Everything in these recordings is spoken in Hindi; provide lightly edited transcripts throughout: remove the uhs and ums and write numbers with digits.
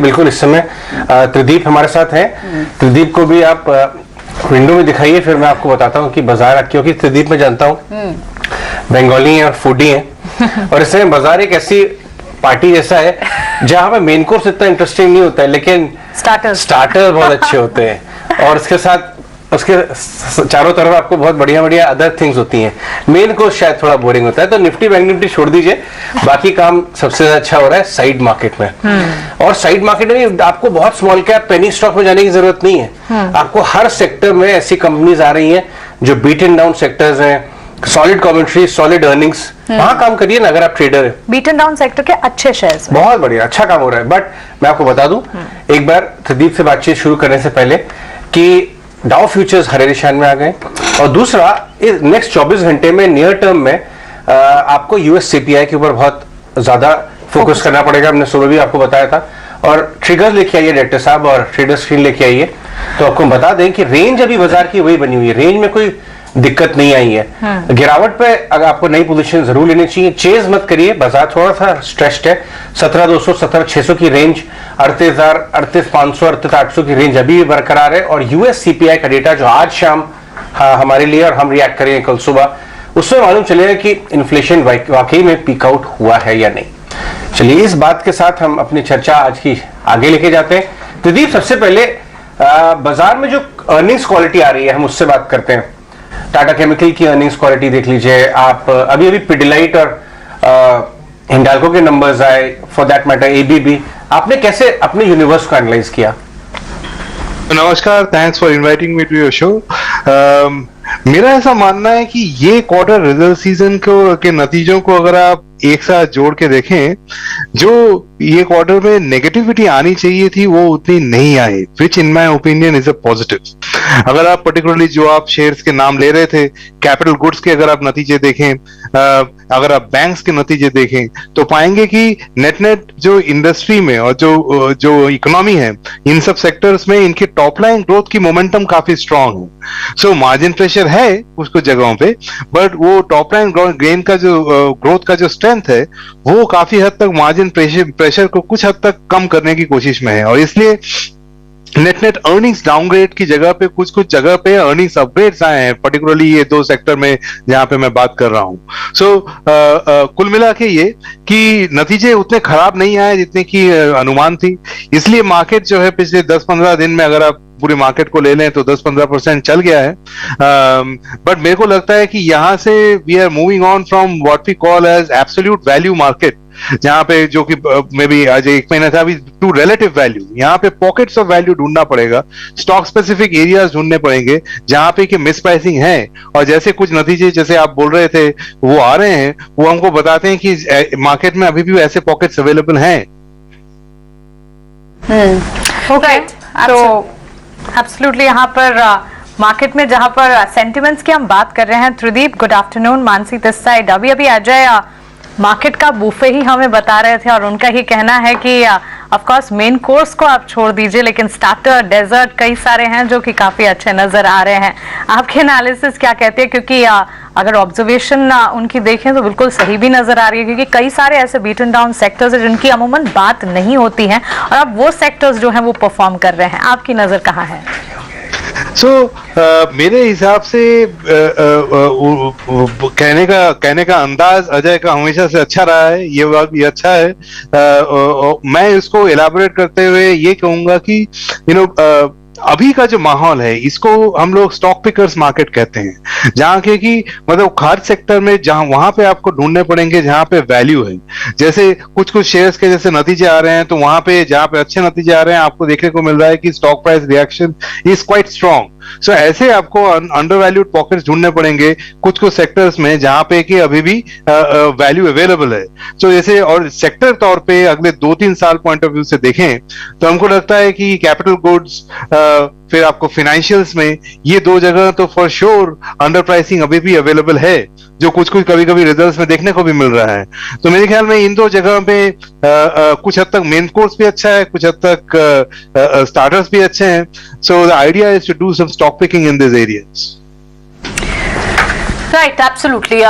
बिल्कुल इस समय त्रिदीप हमारे साथ हैं। त्रिदीप को भी आप विंडो में दिखाइए, फिर मैं आपको बताता हूँ कि बाजार, क्योंकि त्रिदीप मैं जानता हूँ बंगाली है और फूडी है और इस समय बाजार एक ऐसी पार्टी जैसा है जहाँ पे मेन कोर्स इतना इंटरेस्टिंग नहीं होता है, लेकिन स्टार्टर बहुत अच्छे होते हैं और उसके साथ उसके चारों तरफ आपको बहुत बढ़िया बढ़िया अदर थिंग्स होती हैं। मेन कोर्स शायद थोड़ा बोरिंग होता है, तो निफ्टी बैंक निफ्टी छोड़ दीजिए, बाकी काम सबसे अच्छा हो रहा है साइड मार्केट में। और साइड मार्केट में आपको बहुत स्मॉल कैप पेनी स्टॉक में जाने की जरूरत नहीं है। आपको हर सेक्टर में ऐसी कंपनीज आ रही हैं जो बीट एंड डाउन सेक्टर्स हैं, सॉलिड कमेंट्री, सॉलिड अर्निंग्स, वहां काम करिए ना अगर आप ट्रेडर हैं। बीट एंड डाउन सेक्टर के अच्छे शेयर्स, बहुत बढ़िया, अच्छा काम हो रहा है। बट मैं आपको बता दूं एक बार त्रिदीप से बातचीत शुरू करने से पहले कि डाउ फ्यूचर्स हरे निशान में आ गए और दूसरा नेक्स्ट 24 घंटे में नियर टर्म में आपको यूएस सीपीआई के ऊपर बहुत ज्यादा फोकस करना पड़ेगा। हमने सुबह भी आपको बताया था। और ट्रिगर्स लेके आइए डायरेक्टर साहब और ट्रेडर स्क्रीन लेके आइए, तो आपको बता दें कि रेंज अभी बाजार की वही बनी हुई है, रेंज में कोई दिक्कत नहीं आई है। गिरावट पे अगर आपको नई पोजीशन जरूर लेनी चाहिए, चेज मत करिए, बाजार थोड़ा सा स्ट्रेस्ड है। 17,200 17,600 की रेंज, 38,000 38,500 38,800 की रेंज अभी भी बरकरार है। और यूएस सीपीआई का डेटा जो आज शाम हमारे लिए और हम रिएक्ट करेंगे कल सुबह, उसमें मालूम चलेगा कि इन्फ्लेशन वाकई में पीक आउट हुआ है या नहीं। चलिए इस बात के साथ हम अपनी चर्चा आज की आगे लेके जाते हैं। प्रदीप, सबसे पहले बाजार में जो अर्निंग्स क्वालिटी आ रही है हम उससे बात करते हैं। टाटा केमिकल की अर्निंग्स क्वालिटी देख लीजिए आप, अभी अभी पिडिलाइट और हिंडाल्को के नंबर्स आए, फॉर दैट मैटर एबीबी। आपने कैसे अपने यूनिवर्स को एनालाइज किया? नमस्कार, thanks for inviting me to your show. मेरा ऐसा मानना है कि ये क्वार्टर रिजल्ट सीजन के नतीजों को अगर आप एक साथ जोड़ के देखें, जो ये क्वार्टर में नेगेटिविटी आनी चाहिए थी वो उतनी नहीं आई, which in my opinion is a positive. अगर आप पर्टिकुलरली जो आप शेयर्स के नाम ले रहे थे, कैपिटल गुड्स के अगर आप नतीजे देखें, अगर आप बैंक्स के नतीजे देखें, तो पाएंगे कि नेट नेट जो इंडस्ट्री में और जो इकोनॉमी है, इन सब सेक्टर्स में इनके टॉप लाइन ग्रोथ की मोमेंटम काफी स्ट्रांग है। सो मार्जिन प्रेशर है कुछ जगहों पे, बट वो टॉप लाइन गेन का जो ग्रोथ का जो स्ट्रेंथ है वो काफी हद तक मार्जिन प्रेशर को कुछ हद तक कम करने की कोशिश में है। और इसलिए नेट नेट अर्निंग्स डाउनग्रेड की जगह पे कुछ जगह पे अर्निंग्स अपग्रेड्स आए हैं, पर्टिकुलरली ये दो सेक्टर में जहां पे मैं बात कर रहा हूं। सो कुल मिला के ये कि नतीजे उतने खराब नहीं आए जितने की अनुमान थी। इसलिए मार्केट जो है पिछले 10-15 दिन में अगर आप पूरे मार्केट को ले लें तो 10-15% चल गया है। बट मेरे को लगता है कि यहां से we are moving on from what we call as absolute value market, जहां पे जो कि मे बी आज एक महीना था, अभी टू रिलेटिव वैल्यू। यहाँ पे पॉकेट्स ऑफ वैल्यू ढूंढना पड़ेगा, स्टॉक स्पेसिफिक एरियाज ढूंढने पड़ेंगे जहां पे कि मिस प्राइसिंग है। और जैसे कुछ नतीजे जैसे आप बोल रहे थे वो आ रहे हैं, वो हमको बताते हैं कि मार्केट में अभी भी ऐसे पॉकेट्स अवेलेबल हैं। ओके, तो एब्सोल्युटली यहाँ पर मार्केट में जहां पर सेंटिमेंट्स की हम बात कर रहे हैं। Tridip, good afternoon. Mansi this side. अभी अभी अजय मार्केट का बूफे ही हमें बता रहे थे और उनका ही कहना है कि ऑफ कोर्स मेन कोर्स को आप छोड़ दीजिए, लेकिन स्टार्टर डेजर्ट कई सारे हैं जो कि काफी अच्छे नजर आ रहे हैं। आपके एनालिसिस क्या कहते हैं? क्योंकि अगर ऑब्जर्वेशन उनकी देखें तो बिल्कुल सही भी नजर आ रही है, क्योंकि कई सारे ऐसे बीट एंड डाउन सेक्टर्स हैं जिनकी अमूमन बात नहीं होती है और अब वो सेक्टर्स जो हैं वो परफॉर्म कर रहे हैं। आपकी नजर कहाँ है? मेरे हिसाब से कहने का अंदाज अजय का हमेशा से अच्छा रहा है, ये बात भी अच्छा है। मैं इसको एलाबोरेट करते हुए ये कहूंगा कि अभी का जो माहौल है इसको हम लोग स्टॉक पिकर्स मार्केट कहते हैं, जहां के कि मतलब हर सेक्टर में जहां वहां पे आपको ढूंढने पड़ेंगे जहां पे वैल्यू है। जैसे कुछ शेयर्स के जैसे नतीजे आ रहे हैं, तो वहां पे जहां पे अच्छे नतीजे आ रहे हैं आपको देखने को मिल रहा है कि stock price reaction is quite strong. So ऐसे आपको अंडर वैल्यूड पॉकेट्स ढूंढने पड़ेंगे कुछ सेक्टर्स में जहां पे कि अभी भी वैल्यू अवेलेबल है। सो जैसे और सेक्टर तौर पे अगले 2-3 साल पॉइंट ऑफ व्यू से देखें तो हमको लगता है कि कैपिटल गुड्स, फिर आपको फाइनेंशियल्स में, ये दो जगह तो फॉर श्योर अंडर प्राइसिंग अभी भी अवेलेबल है, जो कुछ कभी कभी रिजल्ट्स में देखने को भी मिल रहा है। तो मेरे ख्याल में इन दो जगह पे कुछ हद तक मेन कोर्स भी अच्छा है, कुछ हद तक स्टार्टर्स भी अच्छे हैं। So the idea is to do some stock picking in this areas. Right, absolutely.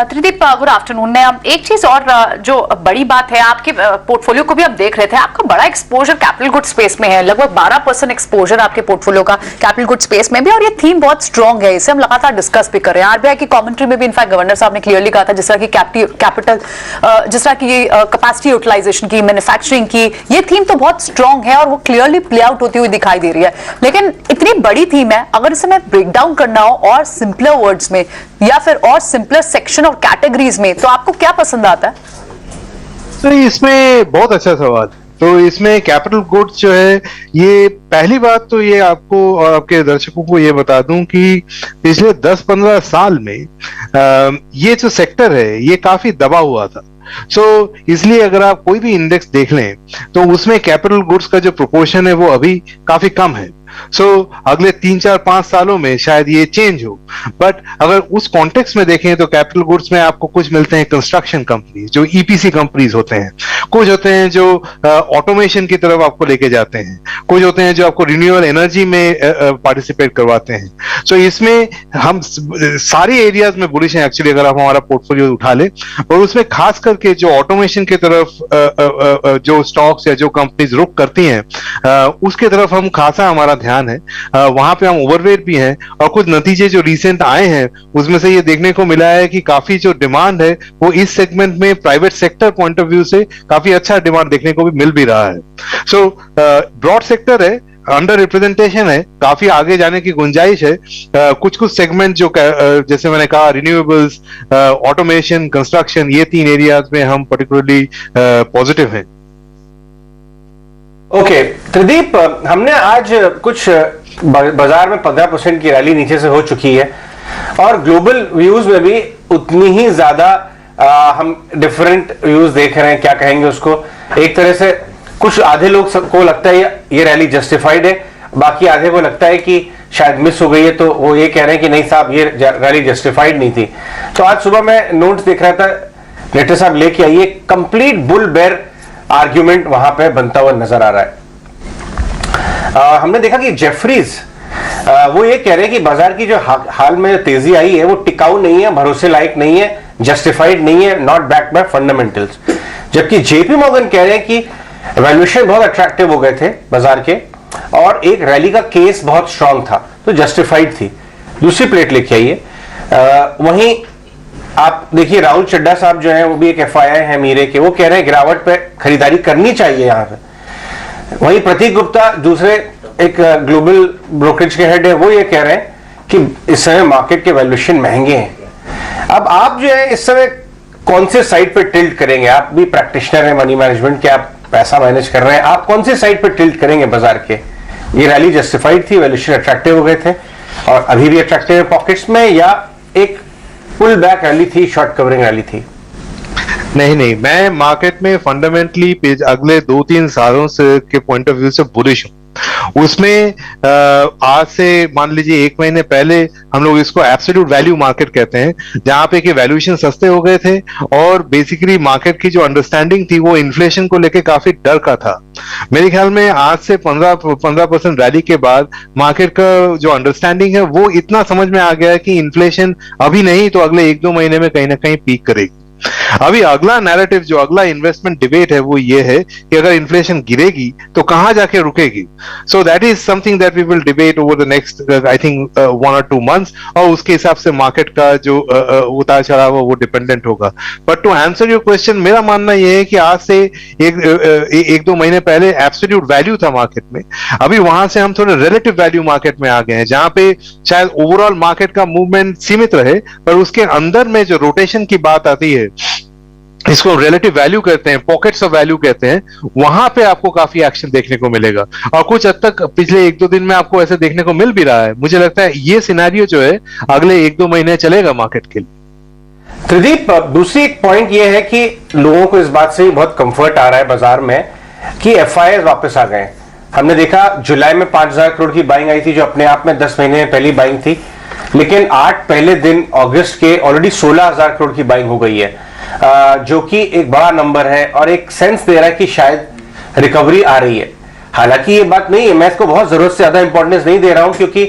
Tridip, good afternoon. एक चीज और जो बड़ी बात है, आपके पोर्टफोलियो को भी हम देख रहे थे, आपका बड़ा एक्सपोजर कैपिटल गुड स्पेस में है, लगभग 12% एक्सपोजर आपके पोर्टफोलियो का कैपिटल गुड स्पेस में भी, और ये थीम बहुत स्ट्रॉन्ग है, इसे हम लगातार डिस्कस भी कर रहे हैं। आरबीआई की कमेंट्री में भी इनफैक्ट गवर्नर साहब ने क्लियरली कहा था, जिस तरह की कैपिटल, जिस तरह की कैपेसिटी यूटिलाइजेशन की, मैन्युफैक्चरिंग की, ये थीम तो बहुत स्ट्रॉन्ग है और वो क्लियरली प्ले आउट होती हुई दिखाई दे रही है। लेकिन इतनी बड़ी थीम है, अगर इसे मैं ब्रेक डाउन करना हो और सिंपलर वर्ड्स में या फिर और सिंपलर सेक्शन और कैटेगरीज में, तो आपको क्या पसंद आता है? तो इसमें बहुत अच्छा सवाल। तो इसमें कैपिटल गुड्स जो है, ये पहली बात तो ये आपको और आपके दर्शकों को ये बता दूं कि पिछले 10-15 साल में ये जो सेक्टर है ये काफी दबा हुआ था। इसलिए अगर आप कोई भी इंडेक्स देख लें तो उसमें कैपिटल गुड्स का जो प्रोपोर्शन है वो अभी काफी कम है। अगले 3-4-5 सालों में शायद ये चेंज हो, बट अगर उस कॉन्टेक्स्ट में देखें तो कैपिटल गुड्स में आपको कुछ मिलते हैं कंस्ट्रक्शन कंपनीज, जो ईपीसी कंपनीज होते हैं, कुछ होते हैं जो ऑटोमेशन की तरफ आपको लेके जाते हैं, कुछ होते हैं जो आपको रिन्यूएबल एनर्जी में पार्टिसिपेट करवाते हैं। इसमें हम सारी एरियाज में बुलिश हैं एक्चुअली, अगर आप हमारा पोर्टफोलियो उठा ले, और उसमें खास करके जो ऑटोमेशन की तरफ जो स्टॉक्स या जो कंपनीज रुख करती हैं, उसके तरफ हम खासा हमारा ध्यान है। वहां पे हम ओवरवेट भी हैं, और कुछ नतीजे जो रिसेंट आए हैं उसमें से ये देखने को मिला है कि काफी जो डिमांड है वो इस सेगमेंट में private sector point of view से काफी अच्छा डिमांड देखने को भी मिल भी रहा है। ब्रॉड सेक्टर है, अंडर रिप्रेजेंटेशन है, काफी आगे जाने की गुंजाइश है। कुछ सेगमेंट जो जैसे मैंने कहा, रिन्यूएबल्स, ऑटोमेशन, कंस्ट्रक्शन, ये 3 एरियाज में हम पर्टिकुलरली पॉजिटिव हैं। ओके त्रिदीप, हमने आज कुछ बाजार में 15% की रैली नीचे से हो चुकी है, और ग्लोबल व्यूज में भी उतनी ही ज्यादा हम डिफरेंट व्यूज देख रहे हैं, क्या कहेंगे उसको। एक तरह से कुछ आधे लोग को लगता है ये रैली जस्टिफाइड है, बाकी आधे को लगता है कि शायद मिस हो गई है, तो वो ये कह रहे हैं कि नहीं साहब ये रैली जस्टिफाइड नहीं थी। तो आज सुबह मैं नोट्स देख रहा था, लेटर साहब लेके आइए, कंप्लीट बुल बेयर आर्ग्यूमेंट वहां पे बनता हुआ नजर आ रहा है। हमने देखा कि जेफरीज वो ये कह रहे हैं कि बाजार की जो हाल में तेजी आई है वो टिकाऊ नहीं है, भरोसे लायक नहीं है, जस्टिफाइड नहीं है, नॉट बैक्ड बाय फंडामेंटल्स। जबकि जेपी मॉर्गन कह रहे हैं कि वैल्यूएशन बहुत अट्रैक्टिव हो गए थे बाजार के, और एक रैली का केस बहुत स्ट्रांग था, तो जस्टिफाइड थी। दूसरी प्लेट लेके आइए। वहीं आप देखिए राहुल चड्ढा साहब जो हैं, वो भी एक एफआईआई है मीरे के, वो कह रहे हैं गिरावट पे खरीदारी करनी चाहिए यहां पे। वहीं प्रतीक गुप्ता दूसरे एक ग्लोबल ब्रोकरेज के हेड है, वो ये कह रहे हैं कि इस समय मार्केट के वैल्यूएशन महंगे हैं। अब आप जो है इस समय कौन से साइड पे टिल्ट करेंगे? आप भी प्रैक्टिशनर है मनी मैनेजमेंट के, आप पैसा मैनेज कर रहे हैं, आप कौन से साइड पे टिल्ट करेंगे बाजार के? ये रैली जस्टिफाइड थी, वैल्यूएशन अट्रैक्टिव हो गए थे और अभी भी अट्रैक्टिव है पॉकेट्स में, या एक पुल बैक रैली थी, शॉर्ट कवरिंग रैली थी? नहीं, मैं मार्केट में फंडामेंटली अगले 2-3 सालों से के पॉइंट ऑफ व्यू से बुलिश हूं। उसमें आज से मान लीजिए 1 महीने पहले हम लोग इसको एब्सोल्यूट वैल्यू मार्केट कहते हैं, जहां पे कि वैल्यूएशन सस्ते हो गए थे, और बेसिकली मार्केट की जो अंडरस्टैंडिंग थी वो इन्फ्लेशन को लेके काफी डर का था। मेरे ख्याल में आज से 15% रैली के बाद मार्केट का जो अंडरस्टैंडिंग है वो इतना समझ में आ गया है कि इन्फ्लेशन अभी नहीं तो अगले 1-2 महीने में कहीं ना कहीं पीक करेगी। अभी अगला नैरेटिव, जो अगला इन्वेस्टमेंट डिबेट है, वो ये है कि अगर इन्फ्लेशन गिरेगी तो कहां जाके रुकेगी। So that is something that we will debate over the next I think 1 or 2 months, और उसके हिसाब से मार्केट का जो उतार चढ़ाव वो डिपेंडेंट होगा। But to answer your question, मेरा मानना यह है कि आज से 1-2 महीने पहले एब्सोल्यूट वैल्यू था मार्केट में, अभी वहां से हम थोड़े रिलेटिव वैल्यू मार्केट में आ गए हैं, जहां पे शायद ओवरऑल मार्केट का मूवमेंट सीमित रहे, पर उसके अंदर में जो रोटेशन की बात आती है, इसको रिलेटिव वैल्यू कहते हैं, पॉकेट्स ऑफ वैल्यू कहते हैं, वहां पे आपको काफी एक्शन देखने को मिलेगा, और कुछ हद तक पिछले 1-2 दिन में आपको ऐसे देखने को मिल भी रहा है। मुझे लगता है ये सिनेरियो जो है अगले 1-2 महीने चलेगा मार्केट के लिए। त्रिदीप, दूसरी एक पॉइंट ये है कि लोगों को इस बात से बहुत कंफर्ट आ रहा है बाजार में कि एफआईआई वापस आ गए। हमने देखा जुलाई में 5,000 करोड़ की बाइंग आई थी, जो अपने आप में 10 महीने में पहली बाइंग थी, लेकिन 8 पहले दिन अगस्त के ऑलरेडी 16,000 करोड़ की बाइंग हो गई है, जो कि एक बड़ा नंबर है और एक सेंस दे रहा है कि शायद रिकवरी आ रही है। हालांकि ये बात नहीं है, मैं इसको बहुत जरूरत से ज्यादा इंपॉर्टेंस नहीं दे रहा हूं, क्योंकि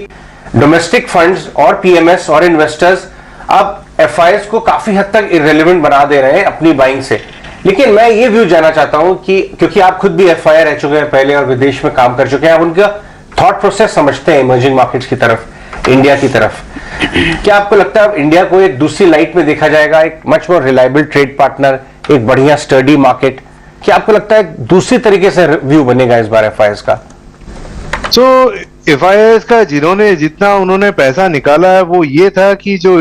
डोमेस्टिक फंड्स और पीएमएस और इन्वेस्टर्स अब एफआईएस को काफी हद तक इररिलेवेंट बना दे रहे हैं अपनी बाइंग से। लेकिन मैं ये व्यू जानना चाहता हूं कि क्योंकि आप खुद भी एफआईआई रह चुके हैं पहले और विदेश में काम कर चुके हैं, आप उनका थॉट प्रोसेस समझते हैं इमर्जिंग मार्केट्स की तरफ, इंडिया की तरफ। क्या आपको लगता है अब इंडिया को एक दूसरी लाइट में देखा जाएगा, एक much more reliable trade partner, एक बढ़िया स्टडी मार्केट? क्या आपको लगता है दूसरी तरीके से व्यू बनेगा इस बार एफआईएस का? एफआईआईएस का जितना उन्होंने पैसा निकाला है वो ये था कि जो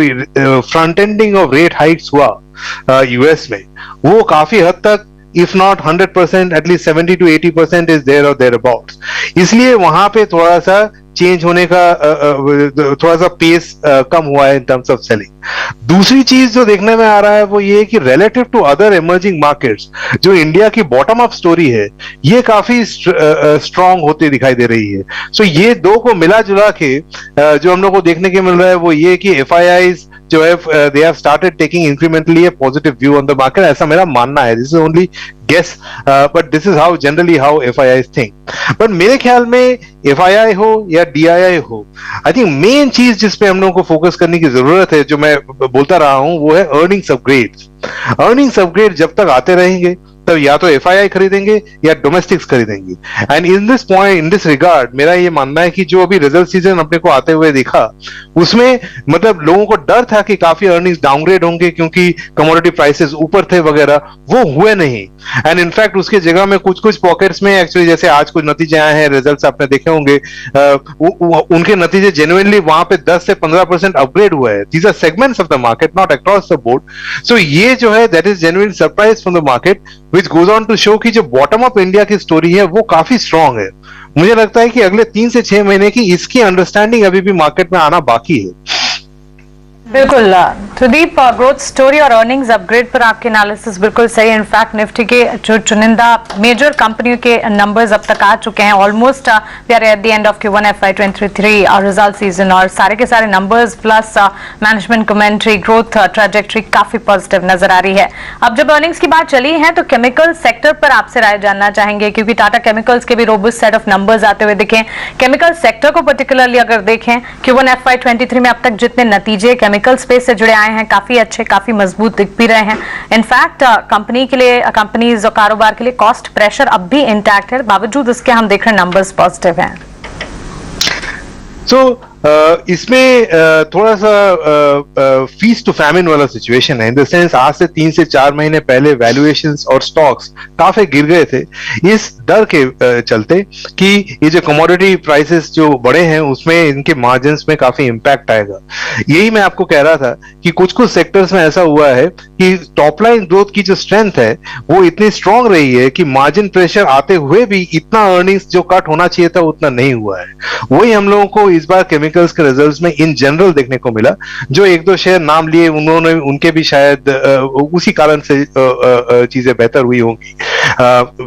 front ending of rate hikes हुआ यूएस में, वो काफी हद तक if not 100% at least 70 to 80% is there or there about. इसलिए वहां पे थोड़ा सा चेंज होने का थोड़ा सा पेस कम हुआ है इन टर्म्स ऑफ सेलिंग। दूसरी चीज जो देखने में आ रहा है वो ये है कि relative to other emerging markets जो इंडिया की बॉटम अप स्टोरी है ये काफी स्ट्रांग होती दिखाई दे रही है। सो ये दो को मिला जुला के जो हम लोग को देखने के मिल रहा है वो ये कि एफआईआईज जो है they have started taking incrementally a positive view on the market, ऐसा मेरा मानना है। This is only guess but this is how generally how FIIs think. But मेरे ख्याल में एफआईआई हो या डीआईआई हो, आई थिंक मेन चीज जिसपे हम लोगों को फोकस करने की जरूरत है, जो मैं बोलता रहा हूं, वो है अर्निंग्स अपग्रेड। अर्निंग्स अपग्रेड जब तक आते रहेंगे तब या तो एफआईआई खरीदेंगे या डोमेस्टिक्स खरीदेंगे। And in this point, in this regard, मेरा ये मानना है कि जो अभी रिजल्ट सीजन अपने को आते हुए दिखा उसमें मतलब लोगों को डर था कि काफी अर्निंग्स डाउनग्रेड होंगे क्योंकि कमोडिटी प्राइसेस ऊपर थे वगैरह, वो हुए नहीं। एंड इनफैक्ट उसके जगह में कुछ कुछ पॉकेट्स में एक्चुअली, जैसे आज कुछ नतीजे आए हैं, रिजल्ट्स आपने देखे होंगे, उनके नतीजे जेन्युइनली वहां पे 10 से 15% अपग्रेड हुए हैं। These are segments of the market, not across the board. So ये जो है that is genuine surprise from the market which goes on to show कि जो बॉटम अप इंडिया की स्टोरी है वो काफी स्ट्रांग है। मुझे लगता है कि अगले 3 से 6 महीने की इसकी अंडरस्टैंडिंग अभी भी मार्केट में आना बाकी है। बिल्कुल सुदीप, ग्रोथ स्टोरी और अर्निंग्स अपग्रेड पर आपके एनालिसिस बिल्कुल सही है। इनफैक्ट निफ्टी के जो चुनिंदा मेजर कंपनियों के नंबर्स अब तक आ चुके हैं, almost we are at the end of Q1 FY23 result season, और सारे के सारे numbers plus management commentary, growth trajectory काफी पॉजिटिव नजर आ रही है। अब जब अर्निंग्स की बात चली है तो केमिकल सेक्टर पर आपसे राय जानना चाहेंगे, क्योंकि टाटा केमिकल्स के भी रोबस्ट सेट ऑफ नंबर्स आते हुए दिखे। केमिकल सेक्टर को पर्टिकुलरली अगर देखें, Q1 FY23 में अब तक जितने नतीजे केमिकल स्पेस से जुड़े आए हैं काफी अच्छे, काफी मजबूत दिख भी रहे हैं। इनफैक्ट कंपनी के लिए, कंपनीज और कारोबार के लिए कॉस्ट प्रेशर अब भी इंटैक्ट है, बावजूद इसके हम देख रहे हैं नंबर्स पॉजिटिव हैं। इसमें थोड़ा सा फीस्ट टू फैमिन वाला सिचुएशन है, इन द सेंस आज से 3 से 4 महीने पहले वैल्यूएशंस और स्टॉक्स काफी गिर गए थे इस डर के चलते कि ये जो कमोडिटी प्राइसेस जो बढ़े हैं उसमें इनके मार्जिन्स में काफी इंपैक्ट आएगा। यही मैं आपको कह रहा था कि कुछ कुछ सेक्टर्स में ऐसा हुआ है कि टॉप लाइन ग्रोथ की जो स्ट्रेंथ है वो इतनी स्ट्रांग रही है कि मार्जिन प्रेशर आते हुए भी इतना अर्निंग्स जो कट होना चाहिए था उतना नहीं हुआ है। वही हम लोगों को इस बार केमिकल्स के रिजल्ट्स में इन जनरल देखने को मिला। जो 1-2 शेयर नाम लिए उन्होंने, उनके भी शायद उसी कारण से चीजें बेहतर हुई होंगी।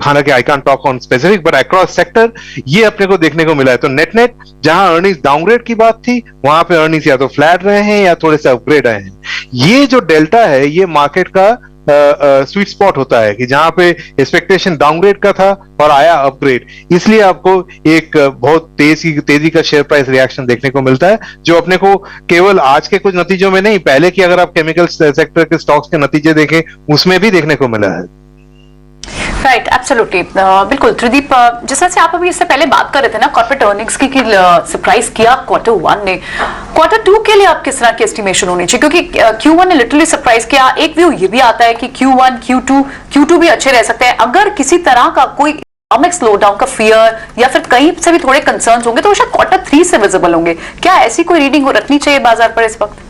हालांकि I can't talk on specific, but across sector ये अपने को देखने को मिला है। तो नेट नेट जहां अर्निंग्स डाउनग्रेड की बात थी वहां पे अर्निंग्स या तो फ्लैट रहे हैं या थोड़े से अपग्रेड आए हैं। ये जो डेल्टा है ये मार्केट का स्वीट स्पॉट होता है कि जहां पे एक्सपेक्टेशन डाउनग्रेड का था और आया अपग्रेड, इसलिए आपको एक बहुत तेजी का शेयर प्राइस रिएक्शन देखने को मिलता है, जो अपने को केवल आज के कुछ नतीजों में नहीं, पहले की अगर आप केमिकल सेक्टर के स्टॉक्स के नतीजे देखें उसमें भी देखने को मिला है। राइट, एब्सोल्युटली, बिल्कुल। त्रिदीप, जिस तरह से आप अभी इससे पहले बात कर रहे थे ना कॉर्पोरेट अर्निंग्स की, सरप्राइज किया Q1 ने, Q2 के लिए आप किस तरह की एस्टिमेशन होनी चाहिए? क्योंकि Q1 ने लिटरली सरप्राइज किया। एक व्यू ये भी आता है कि Q1, Q2 भी अच्छे रह सकते हैं अगर किसी तरह का कोई इकोनॉमिक स्लो डाउन का फियर या फिर कहीं से भी थोड़े कंसर्न्स होंगे तो शायद Q3 से विजिबल होंगे। क्या ऐसी कोई रीडिंग रखनी चाहिए बाजार पर इस वक्त?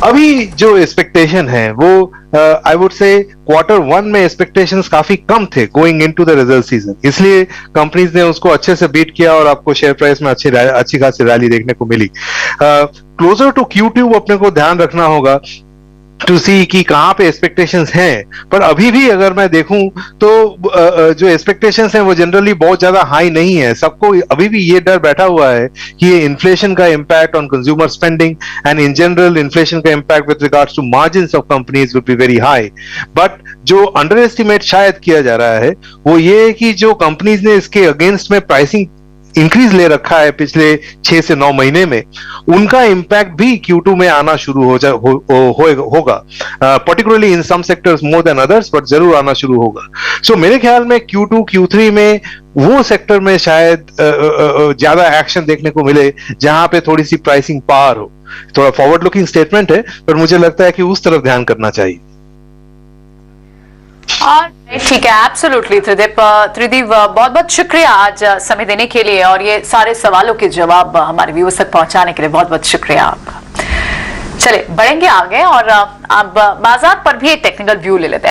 अभी जो एक्सपेक्टेशन है वो आई वुड से Q1 में एक्सपेक्टेशंस काफी कम थे going into the result season, इसलिए कंपनीज ने उसको अच्छे से बीट किया और आपको शेयर प्राइस में अच्छी खासी रैली देखने को मिली। क्लोजर टू Q2 अपने को ध्यान रखना होगा टू सी कि कहां पे एक्सपेक्टेशंस हैं, पर अभी भी अगर मैं देखूं तो जो एक्सपेक्टेशंस हैं वो जनरली बहुत ज्यादा हाई नहीं है। सबको अभी भी ये डर बैठा हुआ है कि ये इन्फ्लेशन का impact on consumer spending and in general inflation का impact with regards to margins of companies will be very high. But जो अंडर एस्टिमेट शायद किया जा रहा है वो ये है कि जो कंपनीज ने इसके अगेंस्ट में प्राइसिंग इंक्रीज ले रखा है पिछले 6 से 9 महीने में, उनका इंपैक्ट भी Q2 में आना शुरू होगा, particularly in some sectors more than others, but जरूर आना शुरू होगा। सो मेरे ख्याल में Q2 Q3 में वो सेक्टर में शायद ज्यादा एक्शन देखने को मिले जहां पे थोड़ी सी प्राइसिंग पावर हो। थोड़ा फॉरवर्ड लुकिंग स्टेटमेंट है, पर मुझे लगता है कि उस तरफ ध्यान करना चाहिए। ठीक है, एब्सोल्युटली त्रिदीप। त्रिदीप, बहुत बहुत शुक्रिया आज समय देने के लिए और ये सारे सवालों के जवाब हमारे व्यूअर्स तक पहुंचाने के लिए बहुत बहुत शुक्रिया आपका। चले बढ़ेंगे आगे और अब बाजार पर भी एक टेक्निकल व्यू ले लेते हैं।